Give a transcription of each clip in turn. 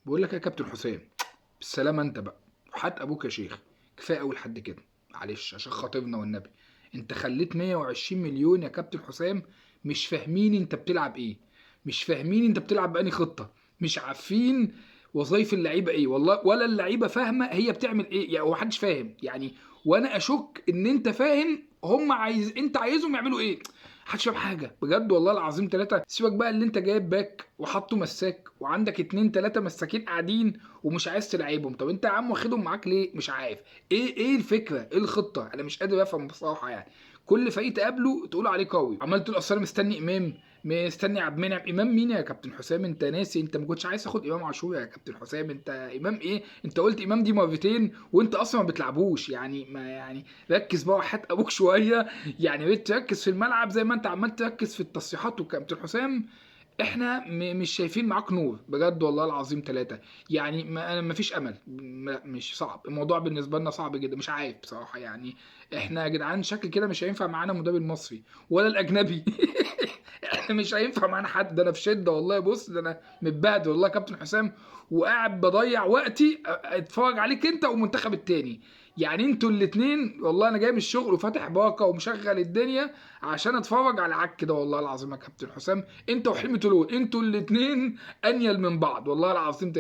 بقول لك يا كابتن حسام، بالسلامة انت بقى وحات ابوك يا شيخ. كفايه اول حد كده، معلش عشان خاطرنا والنبي. انت خليت 120 مليون يا كابتن حسام مش فاهمين انت بتلعب ايه، مش فاهمين انت بتلعب بأني خطة، مش عارفين وظايف اللعيبه ايه والله، ولا اللعيبه فاهمه هي بتعمل ايه، يعني هو محدش فاهم يعني. وانا اشك ان انت فاهم هم انت عايزهم يعملوا ايه. محدش فاهم حاجه بجد والله العظيم. ثلاثه سيبك بقى اللي انت جايب باك وحطه مساك وعندك اتنين تلاته مساكين قاعدين ومش عايز تلعبهم. طب انت يا عم واخدهم معاك ليه؟ مش عارف ايه الفكره، ايه الخطه؟ انا مش قادر افهم بصراحه يعني. كل فريق تقابله تقول عليه قوي، عمال تقول اصل انا مستني امام، مستني عبد المنعم. امام مين يا كابتن حسام؟ انت ناسي؟ انت ما كنتش عايز تاخد امام عاشور يا كابتن حسام؟ انت امام ايه؟ انت قلت امام دي مرتين وانت اصلا ما بتلعبوش يعني. ما يعني ركز بقى وحات ابوك شويه يعني. بقيت تركز في الملعب زي ما انت عمال تركز في التصريحات. وكابتن حسام احنا مش شايفين معاك نور بجد والله العظيم. ثلاثة يعني ما فيش امل. مش صعب الموضوع بالنسبه لنا، صعب جدا. مش عارف بصراحه يعني. احنا يا جدعان شكل كده مش هينفع معانا مدرب مصري ولا الاجنبي. احنا مش هينفع معانا حد. ده انا في شده والله. بص ده انا متبهدل والله يا كابتن حسام، وقاعد بضيع وقتي اتفرج عليك انت والمنتخب التاني. يعني انتوا الاتنين والله. انا جاي من الشغل وفاتح باقه ومشغل الدنيا عشان اتفرج على عك كده والله العظيم يا كابتن حسام. انت وحلمي طولون انتوا الاتنين انيل من بعض والله العظيم.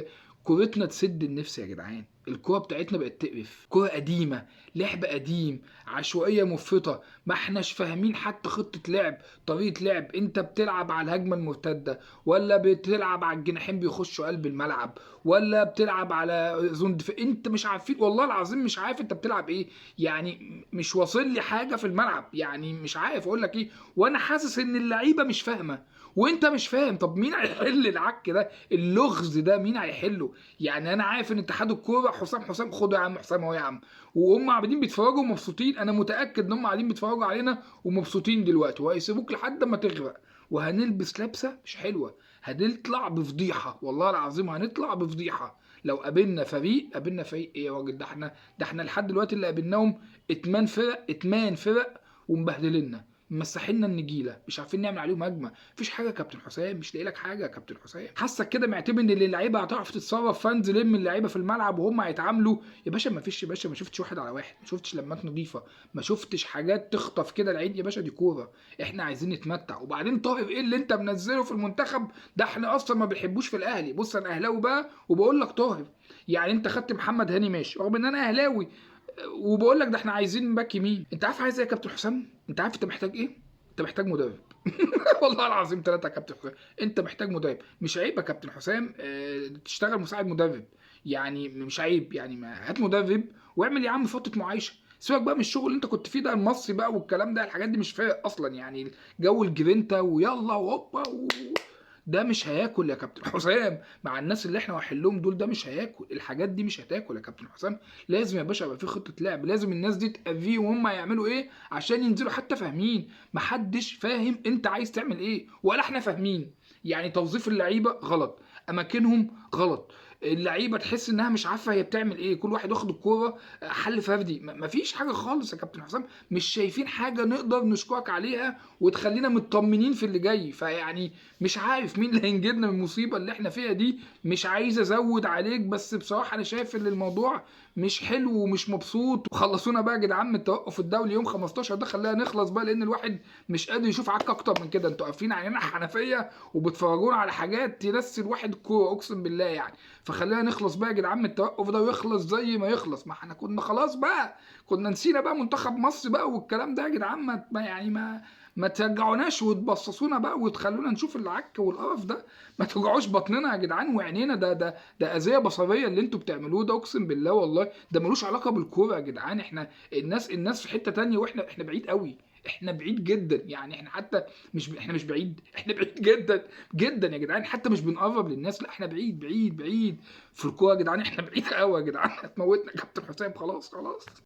كورتنا تسد النفس يا جدعان. الكوره بتاعتنا بقت تقرف، كوره قديمه، لعب قديم، عشوائيه مفرطه. ما احناش فاهمين حتى خطه لعب، طريقه لعب. انت بتلعب على الهجمه المرتده ولا بتلعب على الجناحين بيخشوا قلب الملعب ولا بتلعب على زون دفاع؟ انت مش عارفين والله العظيم. مش عارف انت بتلعب ايه يعني. مش واصل لي حاجه في الملعب يعني. مش عارف اقول لك ايه. وانا حاسس ان اللعيبه مش فاهمه وانت مش فاهم. طب مين هيحل العك ده، اللغز ده؟ مين هيحله يعني؟ انا عارف ان اتحاد الكوره حسام خد يا عم حسام اهو يا عم، وهم قاعدين بيتفرجوا ومبسوطين. انا متاكد ان هم قاعدين بيتفرجوا علينا ومبسوطين دلوقتي، وهيسيبوك لحد ما تغرق. وهنلبس لبسه مش حلوه، هنطلع بفضيحه والله العظيم. هنطلع بفضيحه لو قابلنا فريق ايه يا راجل؟ ده احنا لحد دلوقتي اللي قابلناهم اتمان فرق ومبهدلنا، مسحنا النجيله، مش عارفين نعمل عليهم هجمه. مفيش حاجه يا كابتن حسام، مش لاقي لك حاجه يا كابتن حسام. حاسك كده معتمد ان اللعيبه هتعرف تتصرف، فانز لم اللعيبه في الملعب وهم هيتعاملوا. يا باشا مفيش، يا باشا ما شفتش واحد على واحد، ما شفتش لمات نظيفه، ما شفتش حاجات تخطف كده العين يا باشا. دي كوره، احنا عايزين نتمتع. وبعدين طاهر ايه اللي انت منزله في المنتخب ده؟ احنا اصلا ما بنحبوش في الاهلي. بص انا اهلاوي بقى وبقول لك طاهر. يعني انت خدت محمد هاني ماشي رغم ان انا اهلاوي، وبقول لك ده احنا عايزين باك يمين. انت عارف عايز ايه يا كابتن حسام؟ انت عارف انت محتاج ايه؟ انت محتاج مدرب. والله العظيم ثلاثة يا كابتن حسام. انت محتاج مدرب. مش عيب يا كابتن حسام تشتغل مساعد مدرب يعني. مش عيب يعني. ما هات مدرب واعمل يا عم فترة معايشة. سيبك بقى من الشغل اللي انت كنت فيه ده المصري بقى والكلام ده. الحاجات دي مش فارق اصلا يعني. جو الجرينتا ويلا وهوبا ده مش هياكل يا كابتن حسام مع الناس اللي احنا واحلهم دول. ده مش هياكل، الحاجات دي مش هتاكل يا كابتن حسام. لازم يا باشا يبقى في خطه لعب. لازم الناس دي تقفيه وهم هيعملوا ايه عشان ينزلوا حتى فاهمين. محدش فاهم انت عايز تعمل ايه ولا احنا فاهمين. يعني توظيف اللعيبه غلط، اماكنهم غلط، اللعيبه تحس انها مش عارفه هي بتعمل ايه. كل واحد واخد الكوره حل فردي. مفيش حاجه خالص يا كابتن حسام. مش شايفين حاجه نقدر نشكرك عليها وتخلينا مطمنين في اللي جاي. فيعني مش عارف مين اللي هينجدنا من المصيبه اللي احنا فيها دي. مش عايز ازود عليك بس بصراحه انا شايف ان الموضوع مش حلو ومش مبسوط. وخلصونا بقى يا جدعان من التوقف الدولي يوم 15 ده. خلينا نخلص بقى لان الواحد مش قادر يشوف عك اكتر من كده. انتوا قافلين علينا حنفيه وبتفرجونا على حاجات تنسي الواحد الكوره اقسم بالله يعني. فخلينا نخلص بقى يا جدعان من التوقف ده ويخلص زي ما يخلص. ما احنا كنا خلاص بقى، كنا نسينا بقى منتخب مصر بقى والكلام ده يا جدعان. يعني ما ترجعوناش وتبصصونا بقى وتخلونا نشوف العك والقرف ده. ما توجعوش بطننا يا جدعان وعينينا. ده اذيه بصريه اللي انتوا بتعملوه ده اقسم بالله والله. ده ملوش علاقه بالكوره يا جدعان. احنا الناس في حته تانية واحنا بعيد قوي. احنا بعيد جدا يعني. احنا حتى مش احنا مش بعيد، احنا بعيد جدا جدا يا جدعان. حتى مش بنقرب للناس، لا احنا بعيد بعيد بعيد في الكوره يا جدعان. احنا بعيد قوي يا جدعان. هتموتنا يا كابتن حسام. خلاص خلاص.